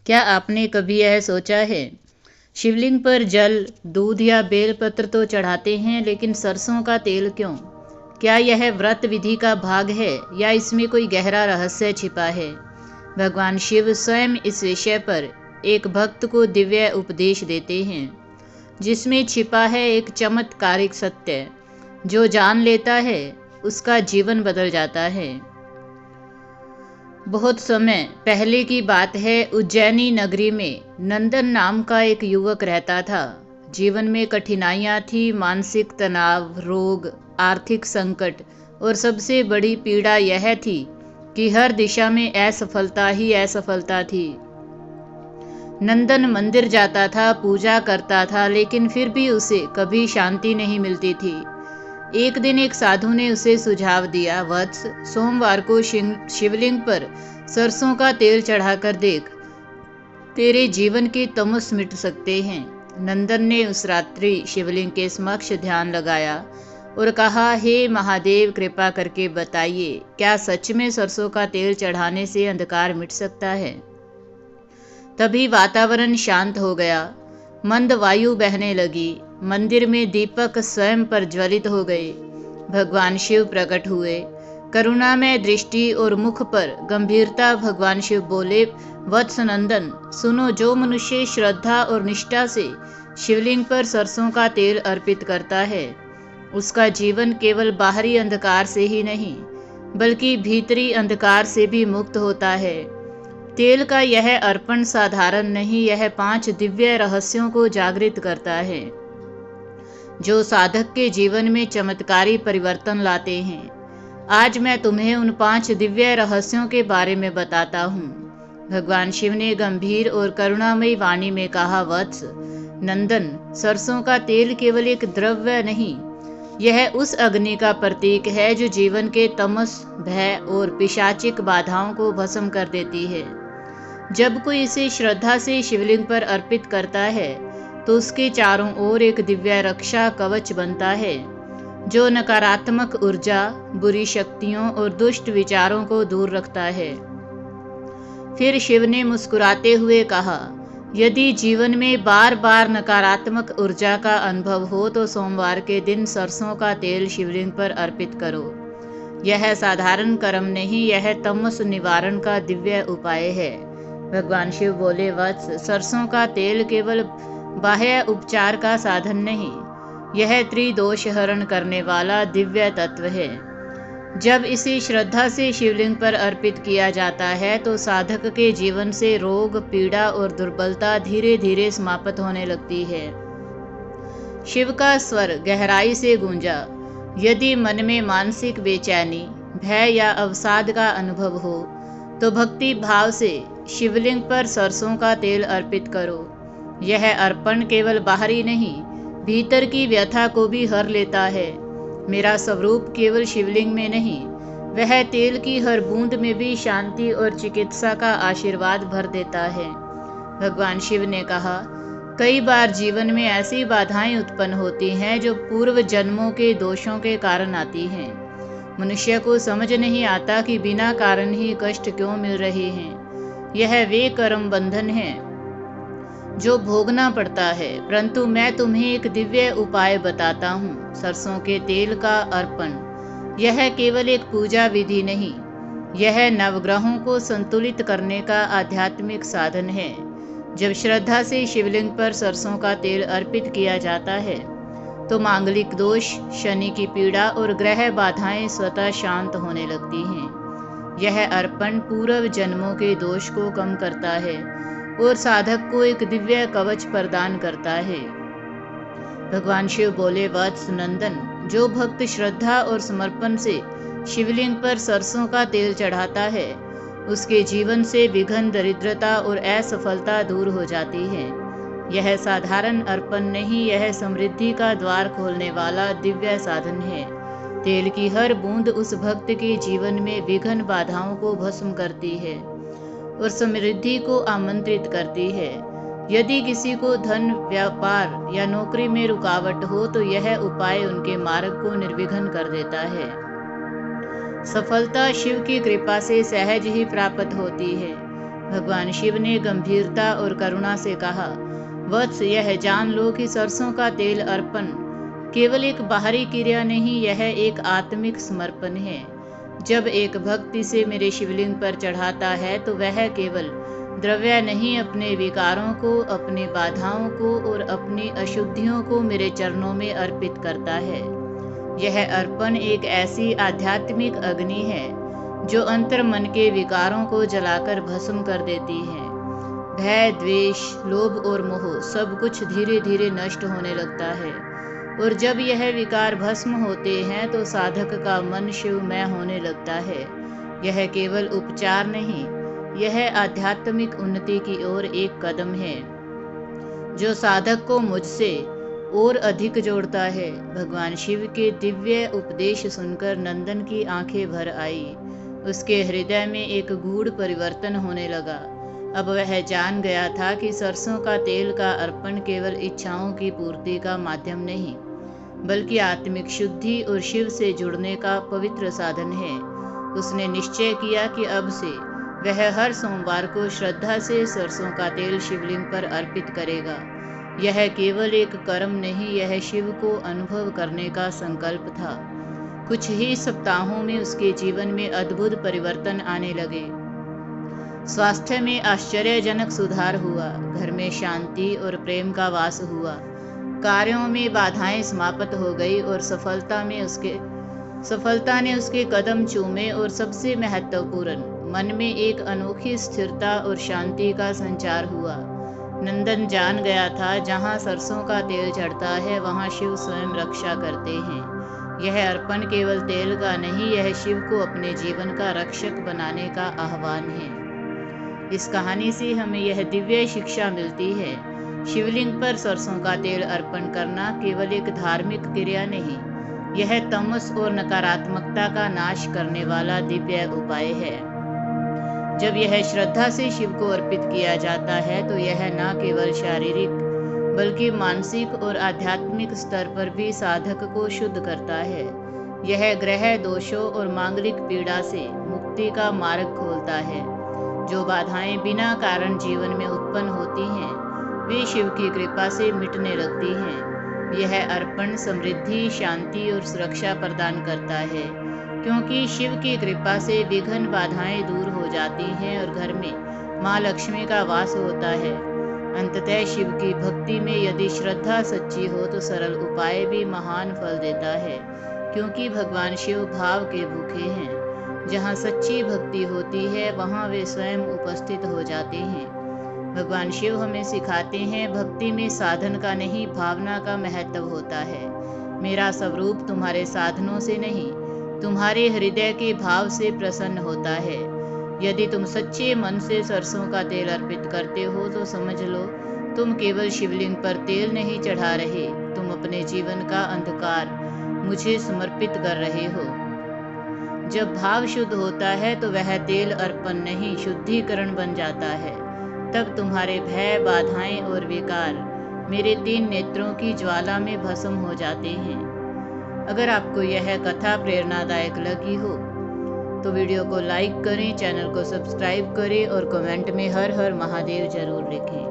क्या आपने कभी यह सोचा है, शिवलिंग पर जल, दूध या बेलपत्र तो चढ़ाते हैं, लेकिन सरसों का तेल क्यों? क्या यह व्रत विधि का भाग है या इसमें कोई गहरा रहस्य छिपा है? भगवान शिव स्वयं इस विषय पर एक भक्त को दिव्य उपदेश देते हैं, जिसमें छिपा है एक चमत्कारिक सत्य। जो जान लेता है, उसका जीवन बदल जाता है। बहुत समय पहले की बात है। उज्जैनी नगरी में नंदन नाम का एक युवक रहता था। जीवन में कठिनाइयां थी, मानसिक तनाव, रोग, आर्थिक संकट और सबसे बड़ी पीड़ा यह थी कि हर दिशा में असफलता ही असफलता थी। नंदन मंदिर जाता था, पूजा करता था, लेकिन फिर भी उसे कभी शांति नहीं मिलती थी। एक दिन एक साधु ने उसे सुझाव दिया, वत्स, सोमवार को शिवलिंग पर सरसों का तेल चढ़ाकर देख, तेरे जीवन के तमस मिट सकते हैं। नंदन ने उस रात्रि शिवलिंग के समक्ष ध्यान लगाया और कहा, हे महादेव, कृपा करके बताइए, क्या सच में सरसों का तेल चढ़ाने से अंधकार मिट सकता है? तभी वातावरण शांत हो गया, मंद वायु बहने लगी, मंदिर में दीपक स्वयं पर ज्वलित हो गए। भगवान शिव प्रकट हुए, करुणामय दृष्टि और मुख पर गंभीरता। भगवान शिव बोले, वत्स नंदन, सुनो, जो मनुष्य श्रद्धा और निष्ठा से शिवलिंग पर सरसों का तेल अर्पित करता है, उसका जीवन केवल बाहरी अंधकार से ही नहीं, बल्कि भीतरी अंधकार से भी मुक्त होता है। तेल का यह अर्पण साधारण नहीं, यह 5 दिव्य रहस्यों को जागृत करता है, जो साधक के जीवन में चमत्कारी परिवर्तन लाते हैं। आज मैं तुम्हें उन 5 दिव्य रहस्यों के बारे में बताता हूँ। भगवान शिव ने गंभीर और करुणामयी वाणी में कहा, वत्स नंदन, सरसों का तेल केवल एक द्रव्य नहीं, यह उस अग्नि का प्रतीक है जो जीवन के तमस, भय और पिशाचिक बाधाओं को भस्म कर देती है। जब कोई इसे श्रद्धा से शिवलिंग पर अर्पित करता है, तो उसके चारों ओर एक दिव्य रक्षा कवच बनता है, जो नकारात्मक ऊर्जा, बुरी शक्तियों और दुष्ट विचारों को दूर रखता है। फिर शिव ने मुस्कुराते हुए कहा, यदि जीवन में बार बार नकारात्मक ऊर्जा का अनुभव हो, तो सोमवार के दिन सरसों का तेल शिवलिंग पर अर्पित करो। यह साधारण कर्म नहीं, यह तमस निवारण का दिव्य उपाय है। भगवान शिव बोले, वत्स, सरसों का तेल केवल बाह्य उपचार का साधन नहीं, यह त्रिदोष हरण करने वाला दिव्य तत्व है। जब इसे श्रद्धा से शिवलिंग पर अर्पित किया जाता है, तो साधक के जीवन से रोग, पीड़ा और दुर्बलता धीरे धीरे समाप्त होने लगती है। शिव का स्वर गहराई से गूंजा, यदि मन में मानसिक बेचैनी, भय या अवसाद का अनुभव हो, तो भक्ति भाव से शिवलिंग पर सरसों का तेल अर्पित करो। यह अर्पण केवल बाहरी नहीं, भीतर की व्यथा को भी हर लेता है। मेरा स्वरूप केवल शिवलिंग में नहीं, वह तेल की हर बूंद में भी शांति और चिकित्सा का आशीर्वाद भर देता है। भगवान शिव ने कहा, कई बार जीवन में ऐसी बाधाएं उत्पन्न होती हैं जो पूर्व जन्मों के दोषों के कारण आती हैं। मनुष्य को समझ नहीं आता कि बिना कारण ही कष्ट क्यों मिल रहे हैं। यह वे कर्म बंधन हैं जो भोगना पड़ता है, परंतु मैं तुम्हें एक दिव्य उपाय बताता हूँ, सरसों के तेल का अर्पण। यह केवल एक पूजा विधि नहीं, यह नवग्रहों को संतुलित करने का आध्यात्मिक साधन है। जब श्रद्धा से शिवलिंग पर सरसों का तेल अर्पित किया जाता है, तो मांगलिक दोष, शनि की पीड़ा और ग्रह बाधाएं स्वतः शांत होने लगती हैं। यह अर्पण पूर्व जन्मों के दोष को कम करता है और साधक को एक दिव्य कवच प्रदान करता है। भगवान शिव बोले, वत्स नंदन, जो भक्त श्रद्धा और समर्पण से शिवलिंग पर सरसों का तेल चढ़ाता है, उसके जीवन से विघ्न, दरिद्रता और असफलता दूर हो जाती है। यह साधारण अर्पण नहीं, यह समृद्धि का द्वार खोलने वाला दिव्य साधन है। तेल की हर बूंद उस भक्त के जीवन में विघ्न, बाधाओं को भस्म करती है और समृद्धि को आमंत्रित करती है। यदि किसी को धन, व्यापार या नौकरी में रुकावट हो, तो यह उपाय उनके मार्ग को निर्विघ्न कर देता है। सफलता शिव की कृपा से सहज ही प्राप्त होती है। भगवान शिव ने गंभीरता और करुणा से कहा, वत्स, यह जान लो कि सरसों का तेल अर्पण केवल एक बाहरी क्रिया नहीं, यह एक आत्मिक समर्पण है। जब एक भक्त इसे मेरे शिवलिंग पर चढ़ाता है तो वह केवल द्रव्य नहीं, अपने विकारों को, अपनी बाधाओं को और अपनी अशुद्धियों को मेरे चरणों में अर्पित करता है। यह अर्पण एक ऐसी आध्यात्मिक अग्नि है जो अंतर मन के विकारों को जलाकर भस्म कर देती है। भय, द्वेष, लोभ और मोह सब कुछ धीरे धीरे नष्ट होने लगता है, और जब यह विकार भस्म होते हैं तो साधक का मन शिवमय होने लगता है। यह केवल उपचार नहीं, यह आध्यात्मिक उन्नति की ओर एक कदम है जो साधक को मुझसे और अधिक जोड़ता है। भगवान शिव के दिव्य उपदेश सुनकर नंदन की आंखें भर आई। उसके हृदय में एक गूढ़ परिवर्तन होने लगा। अब वह जान गया था कि सरसों का तेल का अर्पण केवल इच्छाओं की पूर्ति का माध्यम नहीं, बल्कि आत्मिक शुद्धि और शिव से जुड़ने का पवित्र साधन है। उसने निश्चय किया कि अब से वह हर सोमवार को श्रद्धा से सरसों का तेल शिवलिंग पर अर्पित करेगा। यह केवल एक कर्म नहीं, यह शिव को अनुभव करने का संकल्प था। कुछ ही सप्ताहों में उसके जीवन में अद्भुत परिवर्तन आने लगे। स्वास्थ्य में आश्चर्यजनक सुधार हुआ, घर में शांति और प्रेम का वास हुआ, कार्यों में बाधाएं समाप्त हो गई और सफलता ने उसके कदम चूमे। और सबसे महत्वपूर्ण, मन में एक अनोखी स्थिरता और शांति का संचार हुआ। नंदन जान गया था, जहाँ सरसों का तेल चढ़ता है वहाँ शिव स्वयं रक्षा करते हैं। यह अर्पण केवल तेल का नहीं, यह शिव को अपने जीवन का रक्षक बनाने का आह्वान है। इस कहानी से हमें यह दिव्य शिक्षा मिलती है, शिवलिंग पर सरसों का तेल अर्पण करना केवल एक धार्मिक क्रिया नहीं, यह तमस और नकारात्मकता का नाश करने वाला दिव्य उपाय है। जब यह श्रद्धा से शिव को अर्पित किया जाता है तो यह न केवल शारीरिक बल्कि मानसिक और आध्यात्मिक स्तर पर भी साधक को शुद्ध करता है। यह ग्रह दोषों और मांगलिक पीड़ा से मुक्ति का मार्ग खोलता है। जो बाधाएं बिना कारण जीवन में उत्पन्न होती हैं, वे शिव की कृपा से मिटने लगती हैं। यह अर्पण समृद्धि, शांति और सुरक्षा प्रदान करता है, क्योंकि शिव की कृपा से विघ्न बाधाएं दूर हो जाती हैं और घर में माँ लक्ष्मी का वास होता है। अंततः शिव की भक्ति में यदि श्रद्धा सच्ची हो तो सरल उपाय भी महान फल देता है, क्योंकि भगवान शिव भाव के भूखे हैं। जहाँ सच्ची भक्ति होती है वहाँ वे स्वयं उपस्थित हो जाते हैं। भगवान शिव हमें सिखाते हैं, भक्ति में साधन का नहीं, भावना का महत्व होता है। मेरा स्वरूप तुम्हारे साधनों से नहीं, तुम्हारे हृदय के भाव से प्रसन्न होता है। यदि तुम सच्चे मन से सरसों का तेल अर्पित करते हो तो समझ लो, तुम केवल शिवलिंग पर तेल नहीं चढ़ा रहे, तुम अपने जीवन का अंधकार मुझे समर्पित कर रहे हो। जब भाव शुद्ध होता है तो वह तेल अर्पण नहीं, शुद्धिकरण बन जाता है। तब तुम्हारे भय, बाधाएं और विकार मेरे 3 नेत्रों की ज्वाला में भस्म हो जाते हैं। अगर आपको यह कथा प्रेरणादायक लगी हो तो वीडियो को लाइक करें, चैनल को सब्सक्राइब करें और कमेंट में हर हर महादेव जरूर लिखें।